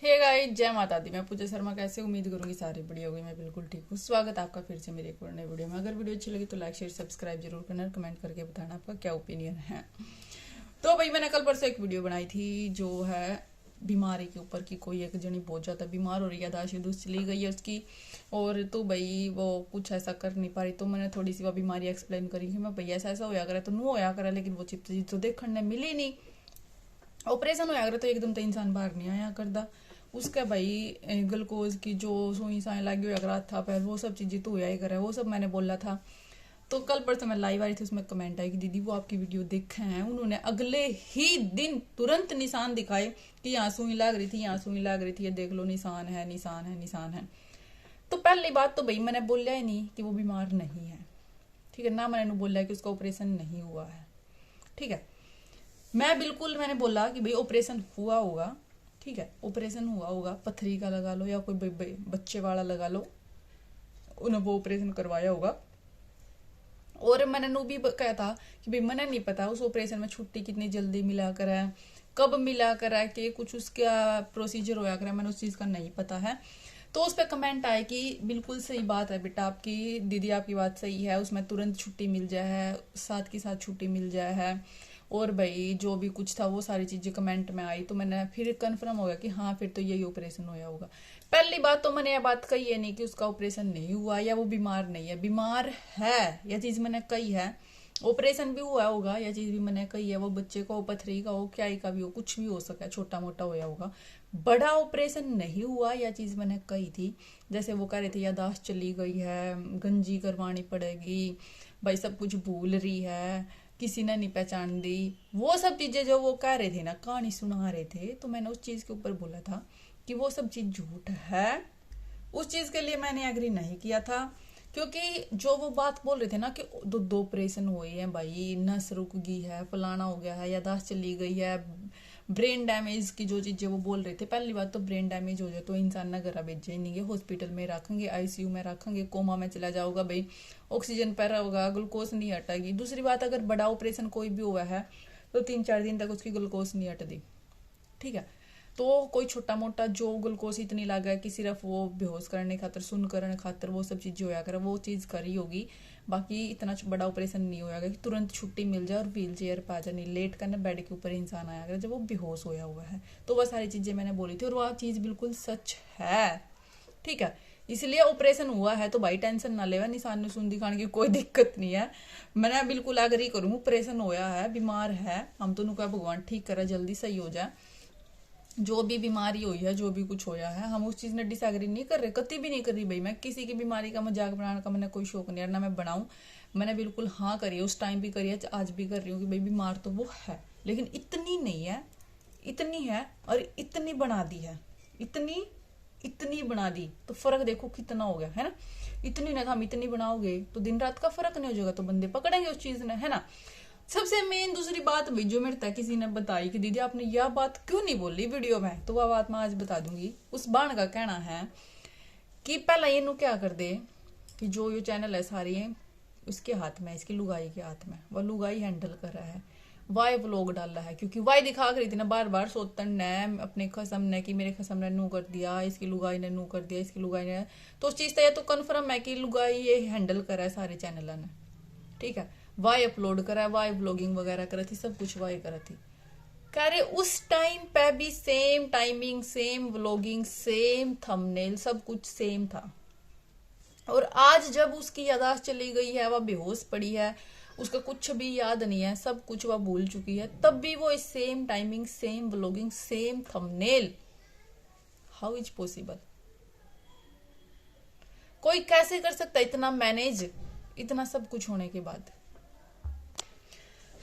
Hey guys, जय माता दी। मैं पूजा शर्मा। कैसे उम्मीद करूंगी सारी बढ़िया होगी। मैं बिल्कुल ठीक हूँ। स्वागत है आपका फिर से मेरे एक और नए वीडियो में। अगर वीडियो अच्छी लगी तो लाइक शेयर सब्सक्राइब जरूर करना, कमेंट करके बताना आपका क्या ओपिनियन है। तो भाई मैंने कल परसों एक वीडियो बनाई थी जो है बीमारी के ऊपर की। कोई एक जनी बहुत ज्यादा बीमार हो रही है, दाशी चली गई है उसकी, और तो भाई वो कुछ ऐसा कर नहीं पा रही। तो मैंने थोड़ी सी वो बीमारी एक्सप्लेन करी कि मैं भैया ऐसा ऐसा होया करे तो नू होया करे, लेकिन वो चीज तो देखने मिली नहीं। ऑपरेशन होया करे तो एकदम तो इंसान बाहर नहीं आया करदा। उसका भाई ग्लूकोज की जो सुई साई लगी हुई अगर था पैर, वो सब चीजें तो होया ही करे, वो सब मैंने बोला था। तो कल परसों मैं लाइव आई थी, उसमें कमेंट आई कि दीदी वो आपकी वीडियो देखे हैं। उन्होंने अगले ही दिन तुरंत निशान दिखाए कि यहाँ सुई लग रही थी, यहाँ सुई लग रही थी, ये देख लो निशान है, निशान है, निशान है। तो पहली बात तो भाई मैंने बोला ही नहीं कि वो बीमार नहीं है, ठीक है ना। मैंने बोला है कि उसका ऑपरेशन नहीं हुआ है, ठीक है। मैंने बोला कि भाई ऑपरेशन हुआ होगा, ठीक है, ऑपरेशन हुआ होगा, पथरी का लगा लो या कोई बच्चे वाला लगा लो, उन्हें वो ऑपरेशन करवाया होगा। और मैंने नु भी कहा था कि भाई मैंने नहीं पता उस ऑपरेशन में छुट्टी कितनी जल्दी मिला कर है, कब मिला कर है, कि कुछ उसका प्रोसीजर होया कर है, मैंने उस चीज का नहीं पता है। तो उस पर कमेंट आए कि बिल्कुल सही बात है बेटा आपकी, दीदी आपकी बात सही है, उसमें तुरंत छुट्टी मिल जाए है, साथ के साथ छुट्टी मिल जाए है। और भाई जो भी कुछ था वो सारी चीजें कमेंट में आई, तो मैंने फिर कंफर्म हो गया कि हाँ फिर तो यही ऑपरेशन होया होगा। पहली बात तो मैंने यह बात कही है नहीं कि उसका ऑपरेशन नहीं हुआ या वो बीमार नहीं है, बीमार है, यह चीज मैंने कही है। ऑपरेशन भी हुआ होगा, यह चीज भी मैंने कही है। वो बच्चे का हो, पथरी का हो, क्या का भी हो, कुछ भी हो सका है, छोटा मोटा होया होगा, बड़ा ऑपरेशन नहीं हुआ, यह चीज मैंने कही थी। जैसे वो कह रहे थे यादाश्त चली गई है, गंजी करवानी पड़ेगी, भाई सब कुछ भूल रही है, किसी ने नहीं पहचान दी, वो सब चीजें जो वो कह रहे थे ना, कहानी सुना रहे थे, तो मैंने उस चीज के ऊपर बोला था कि वो सब चीज झूठ है। उस चीज के लिए मैंने एग्री नहीं किया था, क्योंकि जो वो बात बोल रहे थे ना कि दो ऑपरेशन हुए हैं भाई, नस रुक गई है, फलाना हो गया है, यादाश्त चली गई है, ब्रेन डैमेज की जो चीजें वो बोल रहे थे। पहली बात तो ब्रेन डैमेज हो जाए तो इंसान ना घर भेजे ही नहीं, हॉस्पिटल में रखेंगे, आईसीयू में रखेंगे, कोमा में चला जाओगा भाई, ऑक्सीजन पर होगा, ग्लूकोज नहीं हटेगी। दूसरी बात, अगर बड़ा ऑपरेशन कोई भी हुआ है तो 3-4 दिन तक उसकी ग्लूकोज नहीं हटती, ठीक है। तो कोई छोटा मोटा जो ग्लूकोज इतनी लगा है कि सिर्फ वो बेहोश करने खातर, सुन करने खातर वो सब चीज होया करे, वो चीज करी होगी। बाकी इतना बड़ा ऑपरेशन नहीं होया कि तुरंत छुट्टी मिल जाए और व्हील चेयर पर आ जाए, नहीं लेट करना बेड के ऊपर इंसान आया करे जब वो बेहोश होया हुआ है। तो वह सारी चीजें मैंने बोली थी और वह चीज बिल्कुल सच है, ठीक है। इसलिए ऑपरेशन हुआ है तो भाई टेंशन ना लेवा, निशान निशून दिखाने की कोई दिक्कत नहीं है। मैंने बिल्कुल एग्री करूँ, ऑपरेशन होया है, बीमार है, हम तो नुका भगवान ठीक करे, जल्दी सही हो जाए। जो भी बीमारी हुई है, जो भी कुछ होया है, हम उस चीज ने डिसएग्री नहीं कर रहे, कति भी नहीं कर रही भाई। मैं किसी की बीमारी का मजाक बनाने का मैंने कोई शौक नहीं है ना, मैं बनाऊं। मैंने बिल्कुल हाँ करी है, उस टाइम भी करी है, आज भी कर रही हूँ कि भाई बीमार तो वो है, लेकिन इतनी नहीं है, इतनी है और इतनी बना दी है, इतनी इतनी बना दी तो फर्क देखो कितना हो गया है ना। इतनी ना, हम इतनी बनाओगे तो दिन रात का फर्क नहीं हो जाएगा, तो बंदे पकड़ेंगे उस चीज ने, है ना। सबसे मेन दूसरी बात भी जो मेरे तक किसी ने बताई कि दीदी आपने यह बात क्यों नहीं बोली वीडियो में, तो वह बात मैं आज बता दूंगी। उस बाण का कहना है कि पहला ये नु क्या कर दे कि जो ये चैनल है सारी है उसके हाथ में, इसकी लुगाई के हाथ में, वह लुगाई हैंडल कर रहा है, वाई व्लॉग डाला है, क्योंकि वाई दिखा कर थी ना बार बार सोतन ने अपने खसम ने कि मेरे खसम ने नू कर दिया, इसकी लुगाई ने नू कर दिया, इसकी लुगाई ने। तो उस चीज तो ये तो कन्फर्म है कि लुगाई ये हैंडल करा है सारे चैनल ने, ठीक है। वाई अपलोड करा, वाई व्लॉगिंग वगैरह करा थी, सब कुछ वाई करा थी। कह रहे उस टाइम पे भी same timing, same vlogging, same thumbnail, सब कुछ सेम था। और आज जब उसकी यादाश्त चली गई है, वह बेहोश पड़ी है, उसका कुछ भी याद नहीं है, सब कुछ वह भूल चुकी है, तब भी वो same timing, same vlogging, same thumbnail. How is possible? कोई कैसे कर सकता है इतना मैनेज, इतना सब कुछ होने के बाद?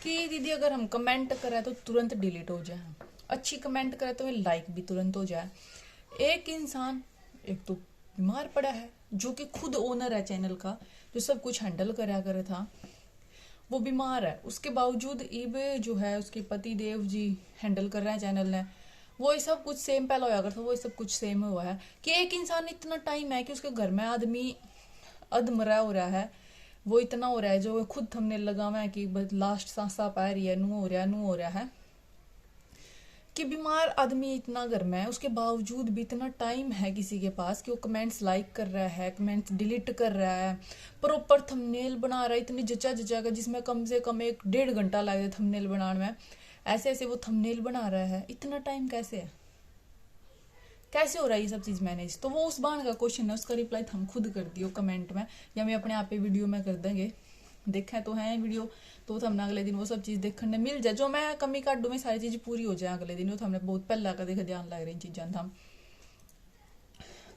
कि दीदी अगर हम कमेंट करें तो तुरंत डिलीट हो जाए, अच्छी कमेंट करें तो लाइक भी तुरंत हो जाए। एक इंसान एक तो बीमार पड़ा है, जो कि खुद ओनर है चैनल का, जो सब कुछ हैंडल करा करे था, वो बीमार है, उसके बावजूद इब जो है उसके पति देव जी हैंडल कर रहे हैं चैनल ने, वो सब कुछ सेम पहला होया करता, वो सब कुछ सेम हुआ है। कि एक इंसान इतना टाइम है कि उसके घर में आदमी अधमरा हो रहा है, वो इतना हो रहा है, जो खुद थंबनेल लगा हुआ है कि लास्ट सांसा पा रही है, नू हो रहा है, नू हो रहा है, कि बीमार आदमी इतना घर में है, उसके बावजूद भी इतना टाइम है किसी के पास कि वो कमेंट्स लाइक कर रहा है, कमेंट्स डिलीट कर रहा है, प्रॉपर थंबनेल बना रहा है इतनी जचा जचा का, जिसमें कम से कम 1-1.5 घंटा लग जाए थंबनेल बनाने में। ऐसे ऐसे वो थंबनेल बना रहा है, इतना टाइम कैसे है, कैसे हो रहा है ये सब चीज मैनेज? तो वो उस बार का क्वेश्चन है, उसका रिप्लाई हम खुद कर दियो कमेंट में, या मैं अपने आप पे वीडियो में कर देंगे। देखा तो है वीडियो, तो हमने अगले दिन वो सब चीज देखने मिल जाए, जो मैं कमी काटू में सारी चीज पूरी हो जाए अगले दिन। वो हमने बहुत पहला का देखा ध्यान लग रही चीजा था,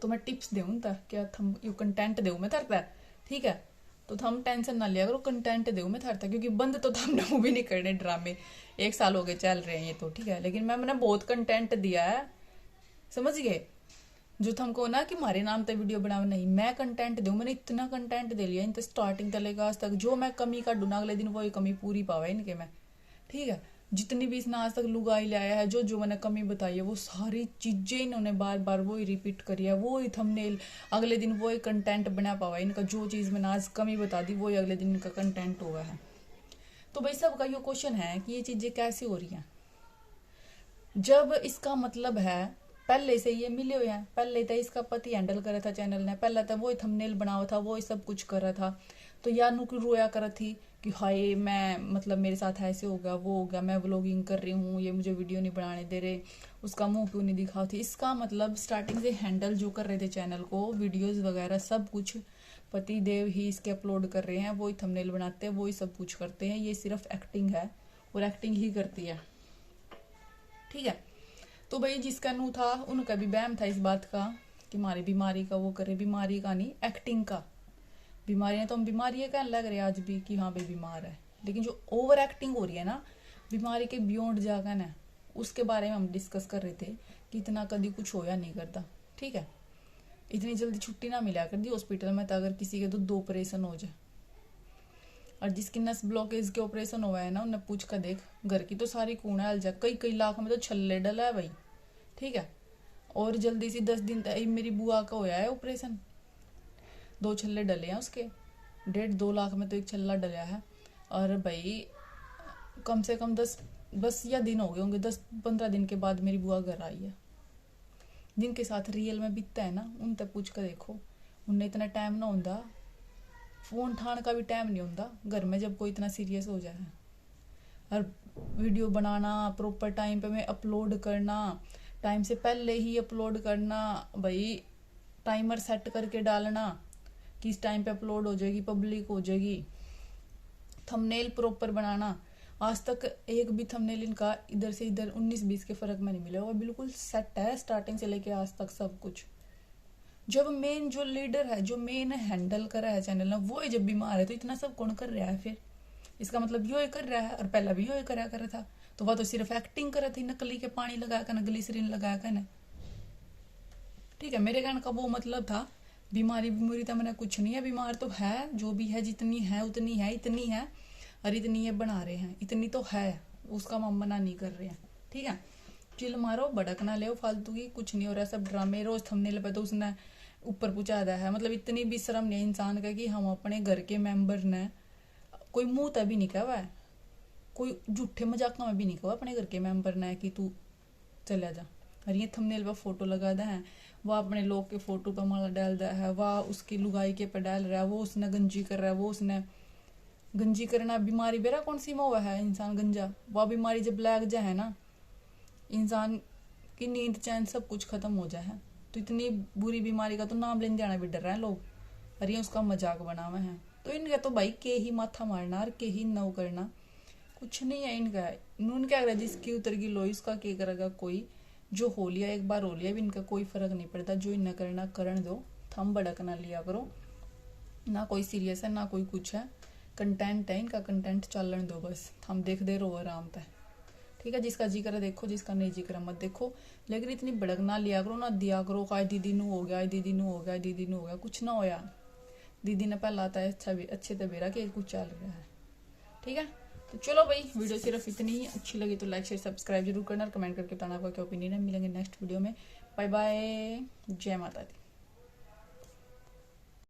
तो मैं टिप्स दूँ क्या थम यू कंटेंट दूँ मैं थरता, ठीक है? तो थम टेंशन ना लिया करो, कंटेंट दूँ मैं थरता, क्योंकि बंद तो हमने वो भी नहीं करने ड्रामे, 1 साल हो गए चल रहे हैं ये तो, ठीक है? लेकिन मैंने बहुत कंटेंट दिया है, समझ गए? जो तुमको ना कि हमारे नाम तक वीडियो बनाओ, नहीं, मैं कंटेंट दूं, मैंने इतना कंटेंट दे लिया इनसे स्टार्टिंग से लेकर आज तक। जो मैं कमी का ढूंढा अगले दिन वही कमी पूरी पावा इनके में, ठीक है? जितनी भी इसने आज तक लुगाई लाया है, जो जो मैंने कमी बताई है, वो सारी चीजें इन्होंने बार बार वही रिपीट करी है, वही थंबनेल, अगले दिन वही कंटेंट बना पावा इनका। जो चीज मैंने आज कमी बता दी वही अगले दिन इनका कंटेंट हुआ है। तो भाई सबका ये क्वेश्चन है कि ये चीजें कैसे हो रही हैं, जब इसका मतलब है पहले से ये मिले हुए हैं, पहले तो इसका पति हैंडल करा था चैनल ने, पहले तो वो थंबनेल बनावा था, वो सब कुछ कर रहा था। तो या नुक रोया करा थी कि हाय मैं मतलब मेरे साथ ऐसे हो गया, वो हो गया, मैं व्लॉगिंग कर रही हूँ, ये मुझे वीडियो नहीं बनाने दे रहे, उसका मुंह क्यों नहीं दिखा थी। इसका मतलब स्टार्टिंग से हैंडल जो कर रहे थे चैनल को, वीडियोज वगैरह सब कुछ पति देव ही इसके अपलोड कर रहे हैं, वो ही थंबनेल बनाते हैं, वो ही सब कुछ करते हैं। ये सिर्फ एक्टिंग है और एक्टिंग ही करती है, ठीक है? तो भाई जिसका नू था उनका भी वहम था इस बात का कि हमारी बीमारी का वो करे, बीमारी का नहीं, एक्टिंग का। बीमारी है तो हम बीमारी है कहने लग रहे आज भी कि हाँ भाई बीमार है, लेकिन जो ओवर एक्टिंग हो रही है ना बीमारी के बियॉन्ड जाकर ना, उसके बारे में हम डिस्कस कर रहे थे कि इतना कभी कुछ होया नहीं करता, ठीक है? इतनी जल्दी छुट्टी ना मिला कर दी हॉस्पिटल में, तो अगर किसी के तो 2 ऑपरेशन हो जाए, और जिसकी नस ब्लॉकेज के ऑपरेशन हुआ है ना, उन्हें पूछ कर देख, घर की तो सारी कूड़ा हल जा, कई लाख में तो छल्ले डला है भाई, ठीक है? और जल्दी से 10 दिन तक मेरी बुआ का होया है ऑपरेशन, 2 छल्ले डले हैं उसके, 1.5-2 लाख में तो एक छल्ला डला है। और भाई कम से कम 10 या दिन हो गए होंगे, 10-15 दिन के बाद मेरी बुआ घर आई है। जिनके साथ रियल में बीतता है ना, उन तक पूछ कर देखो, उनने इतना टाइम ना होता, फोन ठाण का भी टाइम नहीं होता घर में जब कोई इतना सीरियस हो जाए। और वीडियो बनाना, प्रॉपर टाइम पे में अपलोड करना, टाइम से पहले ही अपलोड करना, भाई टाइमर सेट करके डालना कि इस टाइम पे अपलोड हो जाएगी, पब्लिक हो जाएगी। थंबनेल प्रॉपर बनाना, आज तक एक भी थंबनेल इनका इधर से इधर 19-20 के फर्क में नहीं मिला, वो बिल्कुल सेट है स्टार्टिंग से लेके आज तक सब कुछ। जब मेन जो लीडर है, जो मेन हैंडल कर रहा है चैनल ना, वो ही जब बीमार है तो इतना सब कौन कर रहा है फिर? इसका मतलब यो ही कर रहा है, और पहला भी यो ही करा कर रहा था। तो वह तो सिर्फ एक्टिंग कर रही थी, नकली के पानी लगा कर, ग्लिसरीन लगा कर ना, ठीक है? मेरे कहने का वो मतलब था बीमारी तो मैंने कुछ नहीं है, बीमार तो है, जो भी है जितनी है उतनी है, इतनी है और इतनी ये बना रहे हैं, इतनी तो है, उसका हम मना नहीं कर रहे हैं, ठीक है? चिल मारो, भड़क ना ले फालतू की, कुछ नहीं हो रहा, सब ड्रामे। रोज थंबनेल पे तो उसने ऊपर पहुंचा दिया है, मतलब इतनी भी शर्म नहीं इंसान का कि हम अपने घर के मेंबर ने कोई मुंह तक भी नहीं कहा है, कोई झूठे मजाक में भी नहीं कहा अपने घर के मेंबर ने कि तू चला जा। और ये थंबनेल पर फोटो लगा दा है, वह अपने लोग के फोटो पर माला डाल दा है, वह उसकी लुगाई के पे डाल रहा है, वो उसने गंजी कर रहा है, वो उसने गंजी करना बीमारी बेरा कौन सी में हुआ है इंसान गंजा। वह बीमारी जब लग जाए ना, इंसान की नींद चैन सब कुछ खत्म हो जाए। तो इतनी बुरी बीमारी का तो नाम लेने जाना भी डर रहे हैं लोग, और ये उसका मजाक बना हुआ है। तो इनका तो भाई के ही माथा मारना और के ही नव करना, कुछ नहीं है इनका। नून क्या करेगा, जिसकी उतर की लोई उसका क्या करेगा कोई। जो हो लिया एक बार हो लिया, भी इनका कोई फर्क नहीं पड़ता, जो इन्हें करना करण दो, थम भड़क ना लिया करो, ना कोई सीरियस है ना कोई कुछ है, कंटेंट है इनका, कंटेंट चलन दो बस, हम देख दे रहो आराम पे, ठीक है? जिसका जी करे देखो, जिसका नहीं जी करे मत देखो, लेकिन इतनी भड़क ना लिया करो, ना दिया करो का दीदी नू हो गया, दीदी नू हो गया, दीदी नू हो गया, कुछ ना होया। दीदी ने पहला आता है अच्छा भी अच्छे से बेरा कि कुछ चल रहा है, ठीक है? तो चलो भाई, वीडियो सिर्फ इतनी ही, अच्छी लगी तो लाइक शेयर सब्सक्राइब जरूर करना, कमेंट करके बताना आपका क्या ओपिनियन है। मिलेंगे नेक्स्ट वीडियो में, बाय बाय, जय माता दी।